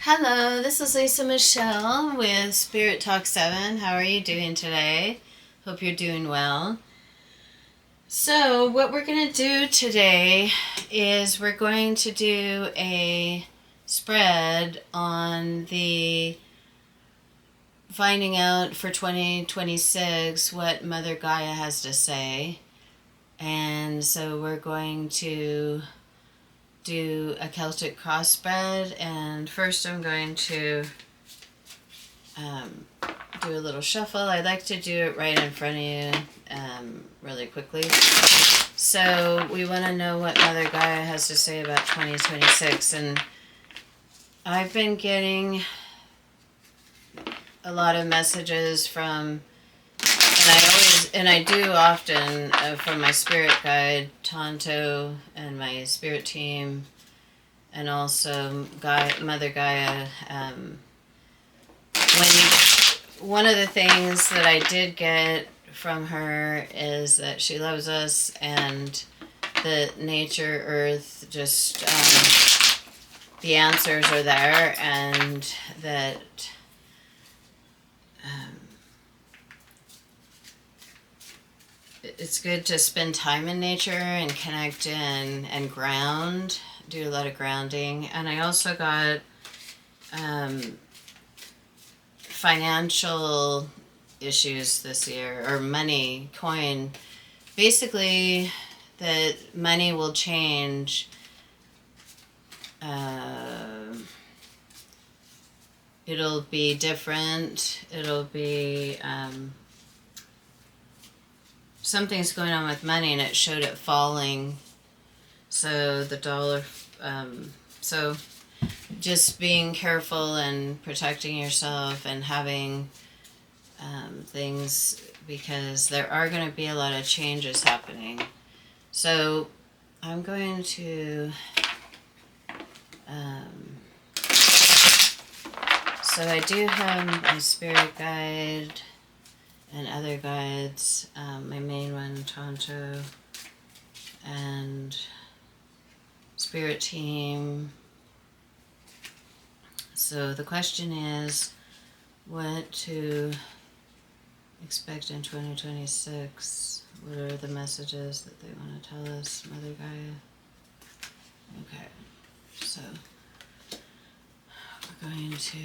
Hello, this is Lisa Michelle with Spirit Talk 7. How are you doing today? Hope you're doing well. So, what we're going to do today is we're going to do a spread on the finding out for 2026 what Mother Gaia has to say. And so, we're going to do a Celtic cross spread, and first I'm going to do a little shuffle. I like to do it right in front of you really quickly. So we want to know what Mother Gaia has to say about 2026, and I've been getting a lot of messages from, and I do often from my spirit guide Tonto and my spirit team, and also Mother Gaia. One of the things that I did get from her is that she loves us, and that nature, earth, just the answers are there, and that it's good to spend time in nature and connect and ground, do a lot of grounding. And I also got financial issues this year, or money, coin. Basically, that money will change. It'll be different. It'll be something's going on with money, and it showed it falling. So the dollar. So just being careful and protecting yourself and having things, because there are going to be a lot of changes happening. So I'm going to so I do have my spirit guide and other guides, my main one, Tonto, and spirit team. So the question is, what to expect in 2026? What are the messages that they want to tell us, Mother Gaia? Okay, so we're going to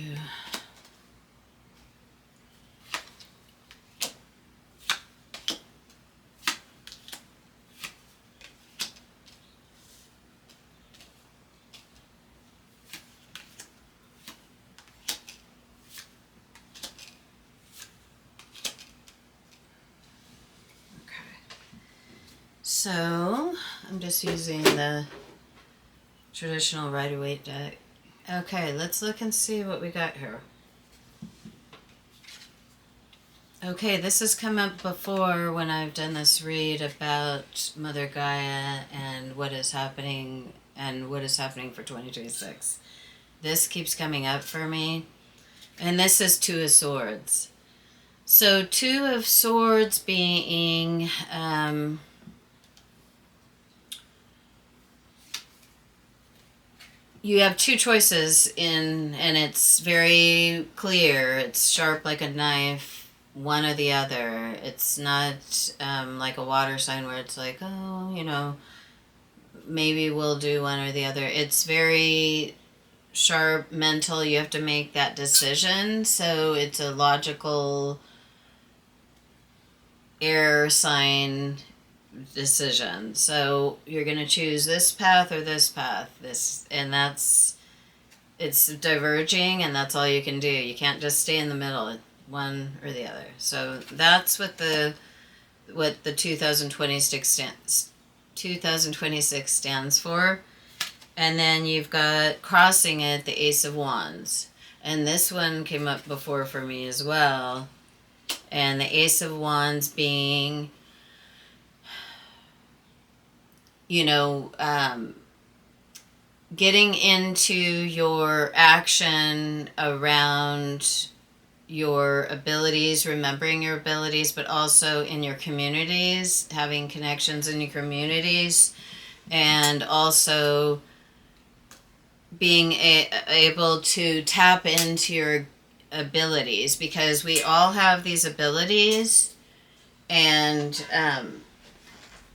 So, I'm just using the traditional Rider-Waite deck. Okay, let's look and see what we got here. Okay, this has come up before when I've done this read about Mother Gaia and what is happening for 2026. This keeps coming up for me. And this is Two of Swords. So, Two of Swords being you have two choices and it's very clear. It's sharp like a knife, one or the other. It's not like a water sign where it's like, oh, maybe we'll do one or the other. It's very sharp, mental. You have to make that decision. So it's a logical air sign decision. So you're going to choose this path or this path, it's diverging, and that's all you can do. You can't just stay in the middle, one or the other. So that's what the 2026 stands for. And then you've got crossing it, the Ace of Wands, and this one came up before for me as well. And the Ace of Wands being, getting into your action around your abilities, remembering your abilities, but also in your communities, having connections in your communities, and also being able to tap into your abilities, because we all have these abilities, and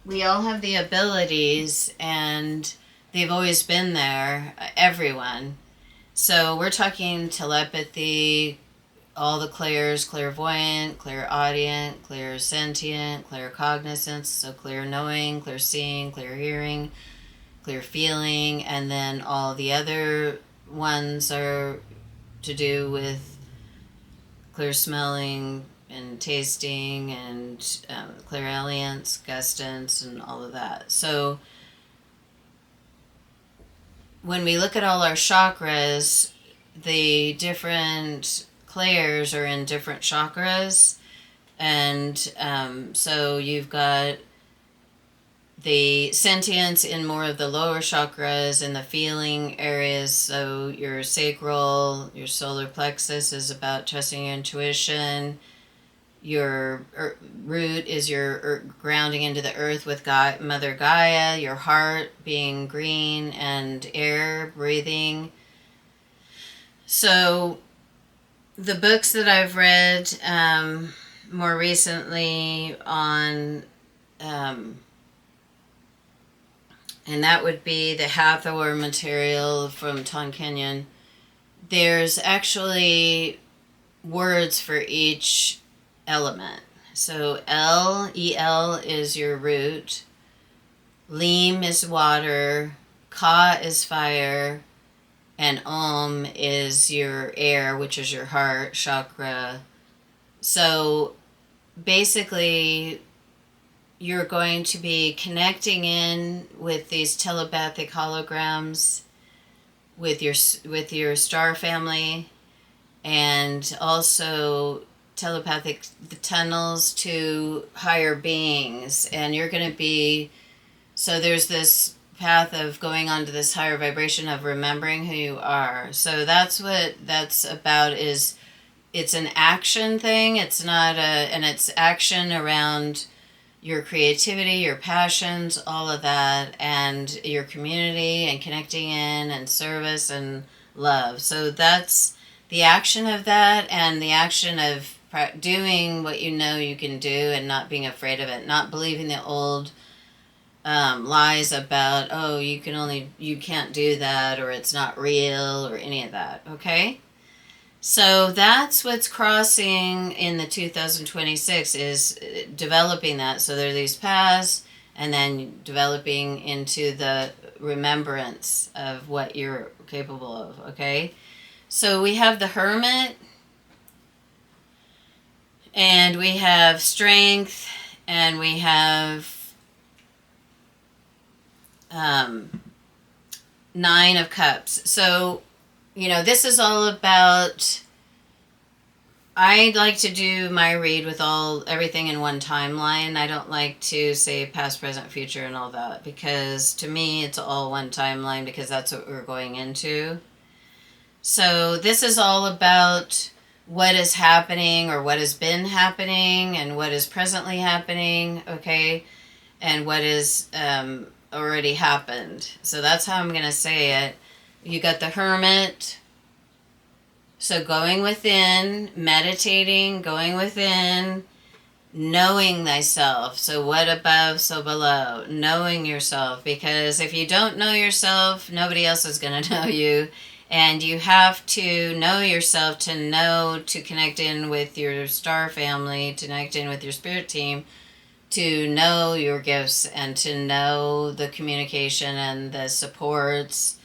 we all have the abilities, and they've always been there, everyone. So we're talking telepathy, all the clairs, clairvoyant, clairaudient, clairsentient, claircogizant, so clear knowing, clear seeing, clear hearing, clear feeling, and then all the other ones are to do with clear smelling and tasting and clairalience, gustance, and all of that. So when we look at all our chakras, the different clairs are in different chakras. And so you've got the sentience in more of the lower chakras and the feeling areas. So your sacral, your solar plexus is about trusting your intuition. Your root is your grounding into the earth with Mother Gaia. Your heart being green and air, breathing. So the books that I've read more recently on, and that would be the Hathor material from Tonkinyan. There's actually words for each element. So El is your root, Leem is water, Ka is fire, and Om is your air, which is your heart chakra. So basically, you're going to be connecting in with these telepathic holograms with your star family, and also telepathic tunnels to higher beings. And you're going to be, so there's this path of going on to this higher vibration of remembering who you are. So that's what that's about. Is it's an action thing. It's not and it's action around your creativity, your passions, all of that, and your community, and connecting in, and service, and love. So that's the action of that, and the action of doing what you know you can do, and not being afraid of it, not believing the old lies about, oh, you can't do that, or it's not real, or any of that. Okay. So that's what's crossing in the 2026, is developing that. So there are these paths, and then developing into the remembrance of what you're capable of. Okay. So we have the Hermit, and we have Strength, and we have Nine of Cups. So, this is all about, I like to do my read with everything in one timeline. I don't like to say past, present, future, and all that, because to me it's all one timeline, because that's what we're going into. So this is all about what is happening, or what has been happening, and what is presently happening, okay, and what is already happened. So that's how I'm going to say it. You got the Hermit. So going within, meditating, going within, knowing thyself. So what above, so below. Knowing yourself. Because if you don't know yourself, nobody else is going to know you. And you have to know yourself to connect in with your star family, to connect in with your spirit team, to know your gifts, and to know the communication and the supports,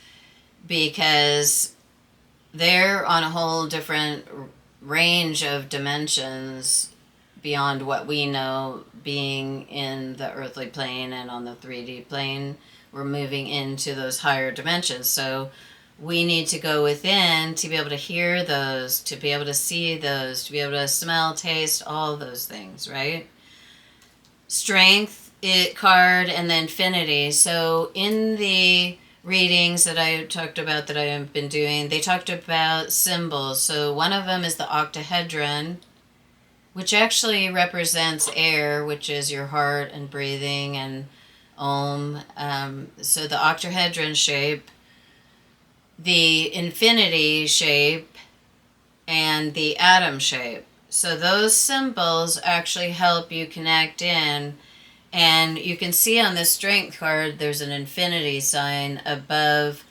because they're on a whole different range of dimensions beyond what we know, being in the earthly plane and on the 3D plane. We're moving into those higher dimensions. So we need to go within to be able to hear those, to be able to see those, to be able to smell, taste, all those things, right? Strength card, and the Infinity. So in the readings that I talked about, that I have been doing, they talked about symbols. So one of them is the octahedron, which actually represents air, which is your heart and breathing and Om. So the octahedron shape. the infinity shape and the atom shape. So those symbols actually help you connect in. And you can see on the strength card, there's an infinity sign above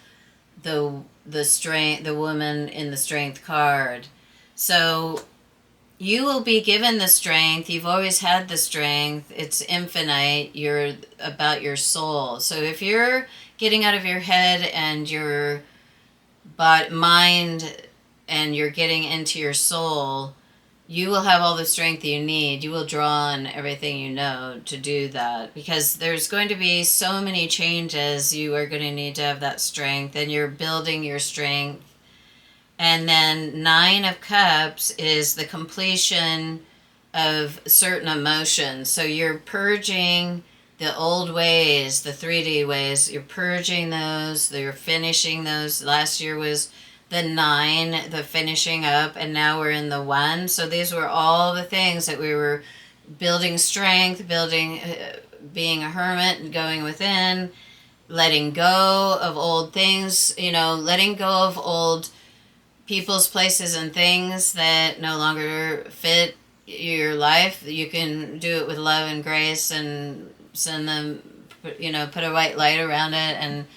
the strength, the woman in the strength card. So you will be given the strength. You've always had the strength. It's infinite. You're about your soul. So if you're getting out of your head and your mind, and you're getting into your soul, you will have all the strength you need. You will draw on everything you know to do that, because there's going to be so many changes. You are going to need to have that strength, and you're building your strength. And then 9 of Cups is the completion of certain emotions. So you're purging the old ways, the 3D ways. You're purging those. You're finishing those. Last year was the 9, the finishing up, and now we're in the 1. So these were all the things that we were building strength, building, being a hermit and going within, letting go of old things, letting go of old people's, places, and things that no longer fit your life. You can do it with love and grace and send them, put a white light around it and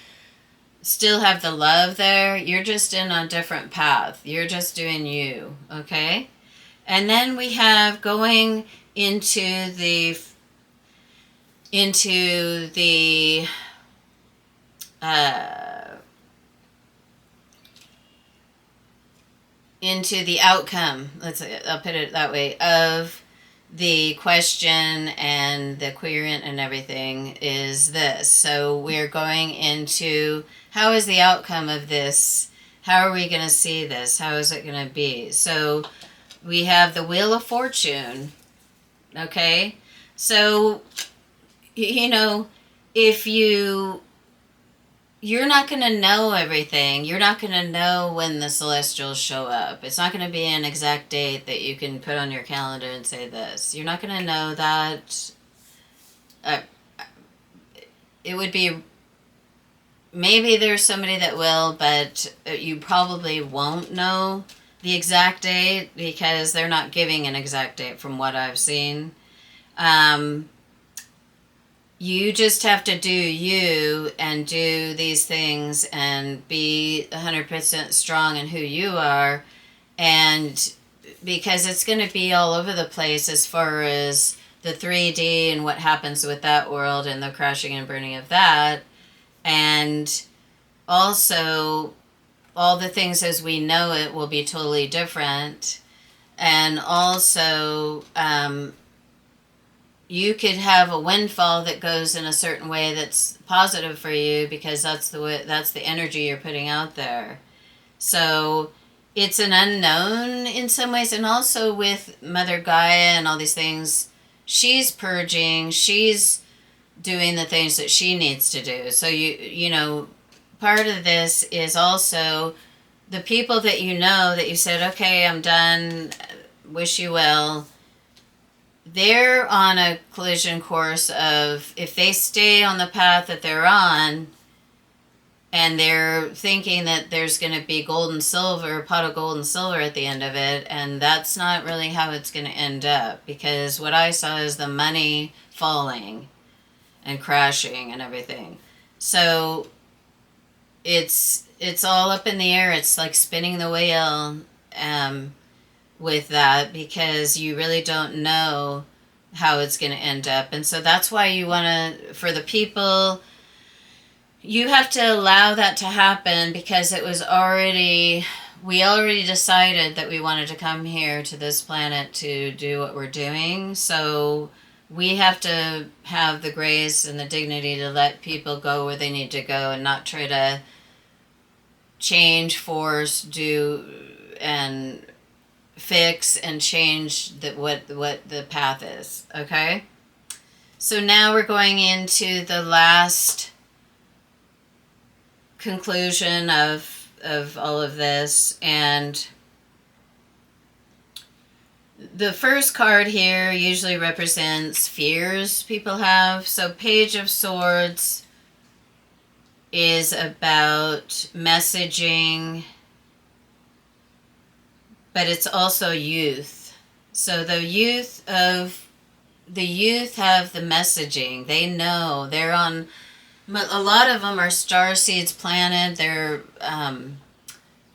still have the love there. You're just in a different path. You're just doing you, okay? And then we have going into the outcome, I'll put it that way, of the question and the querent and everything is this. So we're going into, how is the outcome of this? How are we going to see this? How is it going to be? So we have the Wheel of Fortune, okay? So, if you're not going to know everything. You're not going to know when the celestials show up. It's not going to be an exact date that you can put on your calendar and say this. You're not going to know that. It would be, maybe there's somebody that will, but you probably won't know the exact date because they're not giving an exact date from what I've seen. You just have to do you and do these things and be 100% strong in who you are. And because it's going to be all over the place as far as the 3D and what happens with that world and the crashing and burning of that. And also, all the things as we know it will be totally different. And also, you could have a windfall that goes in a certain way that's positive for you because that's the energy you're putting out there. So it's an unknown in some ways. And also with Mother Gaia and all these things, she's purging, she's doing the things that she needs to do. So part of this is also the people that that you said, okay, I'm done, wish you well. They're on a collision course of, if they stay on the path that they're on and they're thinking that there's going to be gold and silver, a pot of gold and silver at the end of it, and that's not really how it's going to end up, because what I saw is the money falling and crashing and everything. So it's all up in the air. It's like spinning the wheel with that, because you really don't know how it's going to end up. And so that's why you want to, for the people, you have to allow that to happen, because we already decided that we wanted to come here to this planet to do what we're doing. So we have to have the grace and the dignity to let people go where they need to go and not try to change, force, do, and fix and change what the path is, okay? So now we're going into the last conclusion of all of this, and the first card here usually represents fears people have. So Page of Swords is about messaging, but it's also youth. So the youth have the messaging. They know they're on. A lot of them are star seeds planted. They're on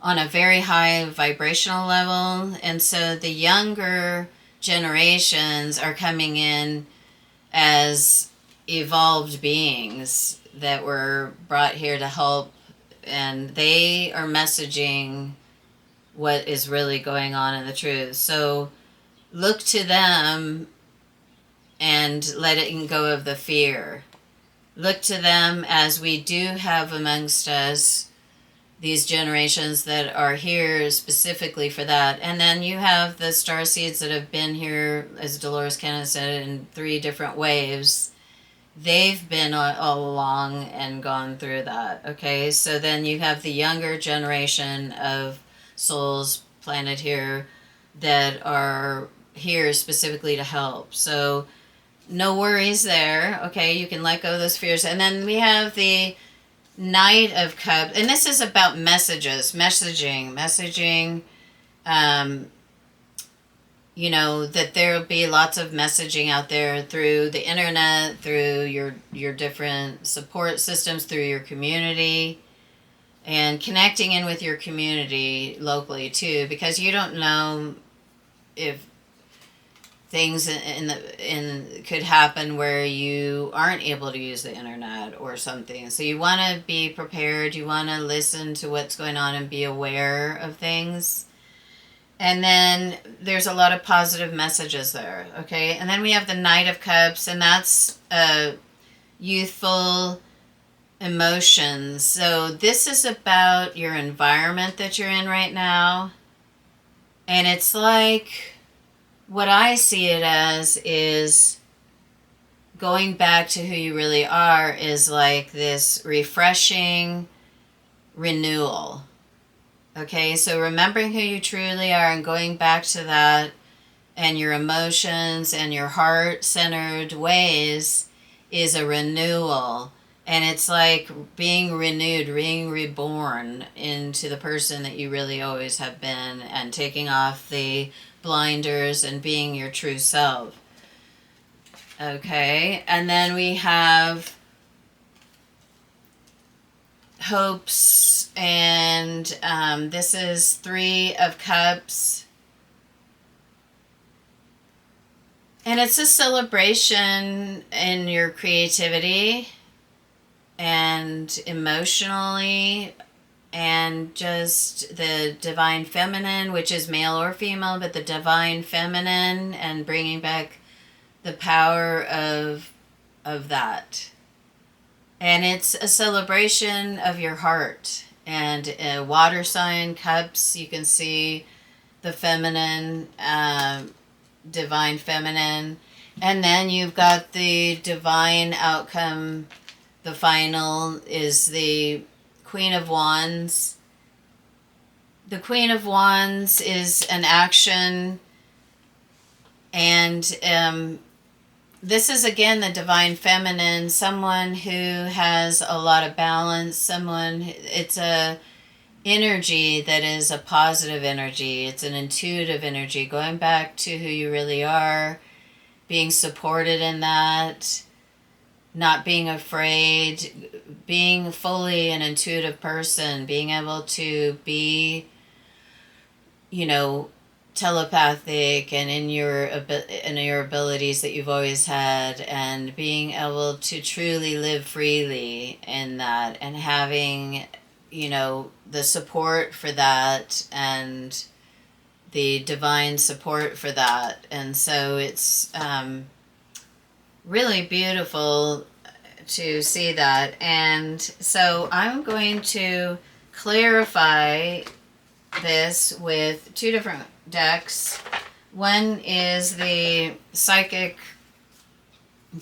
a very high vibrational level, and so the younger generations are coming in as evolved beings that were brought here to help, and they are messaging what is really going on in the truth. So look to them and let it go of the fear. Look to them, as we do have amongst us these generations that are here specifically for that. And then you have the star seeds that have been here, as Dolores Cannon said, in 3 different waves. They've been all along and gone through that. Okay, so then you have the younger generation of souls planted here that are here specifically to help. So no worries there. Okay, you can let go of those fears. And then we have the Knight of Cups, and this is about messaging. You know, that there'll be lots of messaging out there through the internet, through your different support systems, through your community, and connecting in with your community locally too, because you don't know if things could happen where you aren't able to use the internet or something. So you want to be prepared. You want to listen to what's going on and be aware of things. And then there's a lot of positive messages there. Okay. And then we have the Knight of Cups, and that's youthful emotions. So this is about your environment that you're in right now. And it's like, what I see it as is going back to who you really are, is like this refreshing renewal. Okay, so remembering who you truly are and going back to that, and your emotions and your heart-centered ways, is a renewal. And it's like being renewed, being reborn into the person that you really always have been, and taking off the blinders and being your true self. Okay, and then we have hopes, and this is 3 of Cups, and it's a celebration in your creativity and emotionally, and just the divine feminine, which is male or female, but the divine feminine, and bringing back the power of that. And it's a celebration of your heart. And a water sign, Cups, you can see the feminine, divine feminine. And then you've got the divine outcome. The final is the Queen of Wands. The Queen of Wands is an action, and this is again the divine feminine, someone who has a lot of balance, it's a energy that is a positive energy. It's an intuitive energy, going back to who you really are, being supported in that, not being afraid, being fully an intuitive person, being able to be, telepathic and in your abilities that you've always had, and being able to truly live freely in that, and having, the support for that, and the divine support for that. And so it's really beautiful to see that. And so I'm going to clarify this with 2 different decks. One is the psychic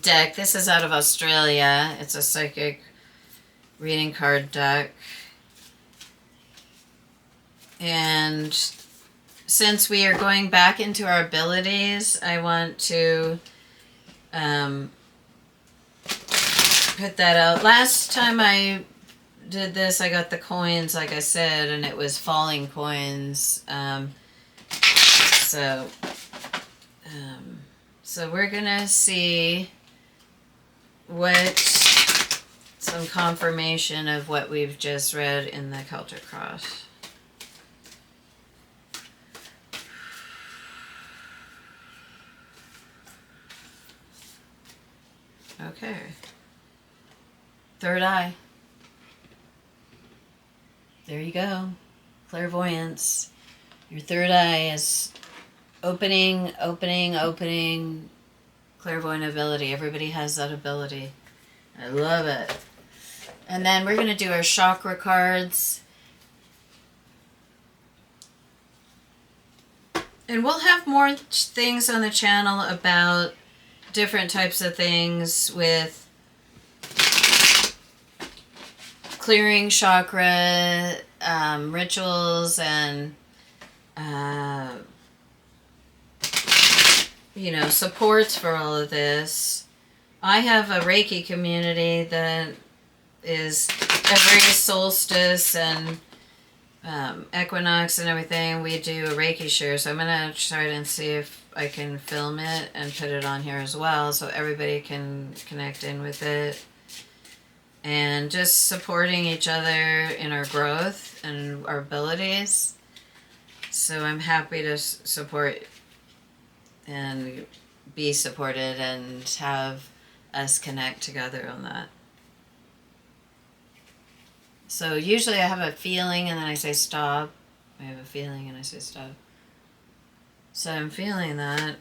deck. This is out of Australia. It's a psychic reading card deck. And since we are going back into our abilities, I want to put that out. Last time I did this, I got the coins, like I said, and it was falling coins. So we're gonna see what some confirmation of what we've just read in the Celtic cross. Okay. Third eye. There you go. Clairvoyance. Your third eye is opening. Clairvoyant ability. Everybody has that ability. I love it. And then we're going to do our chakra cards. And we'll have more things on the channel about different types of things with clearing chakra rituals and supports for all of this. I have a Reiki community that is every solstice and equinox and everything, we do a Reiki share. So I'm going to try and see if I can film it and put it on here as well so everybody can connect in with it. And just supporting each other in our growth and our abilities. So I'm happy to support and be supported and have us connect together on that. So usually I have a feeling and then I say stop. I have a feeling and I say stop. So I'm feeling that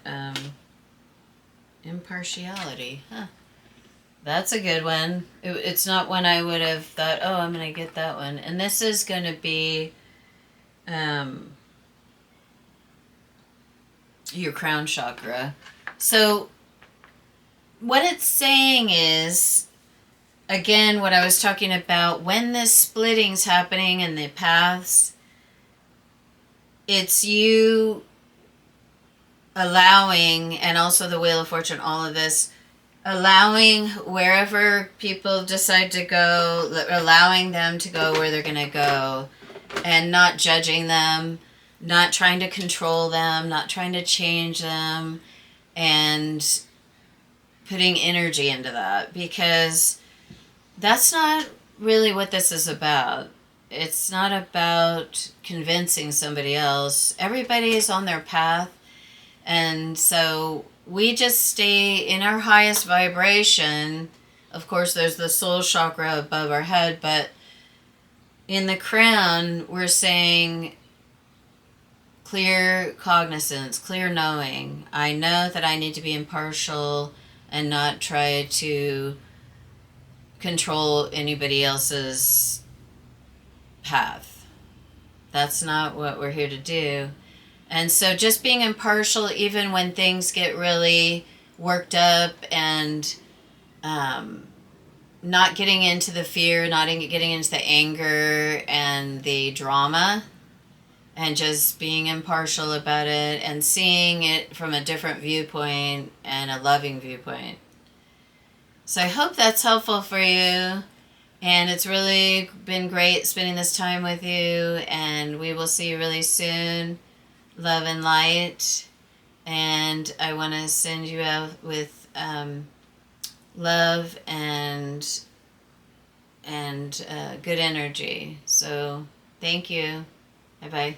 impartiality. Huh. That's a good one. It's not one I would have thought, oh, I'm going to get that one. And this is going to be your crown chakra. So what it's saying is, again, what I was talking about, when this splitting's happening in the paths, it's you allowing, and also the Wheel of Fortune, all of this, allowing wherever people decide to go, allowing them to go where they're going to go, and not judging them, not trying to control them, not trying to change them, and putting energy into that, because that's not really what this is about. It's not about convincing somebody else. Everybody is on their path, and so we just stay in our highest vibration. Of course, there's the soul chakra above our head, but in the crown, we're saying clear cognizance, clear knowing. I know that I need to be impartial and not try to control anybody else's path. That's not what we're here to do. And so just being impartial even when things get really worked up, and not getting into the fear, not getting into the anger and the drama, and just being impartial about it and seeing it from a different viewpoint and a loving viewpoint. So I hope that's helpful for you. And it's really been great spending this time with you. And we will see you really soon. Love and light. And I want to send you out with love and good energy. So thank you. Bye-bye.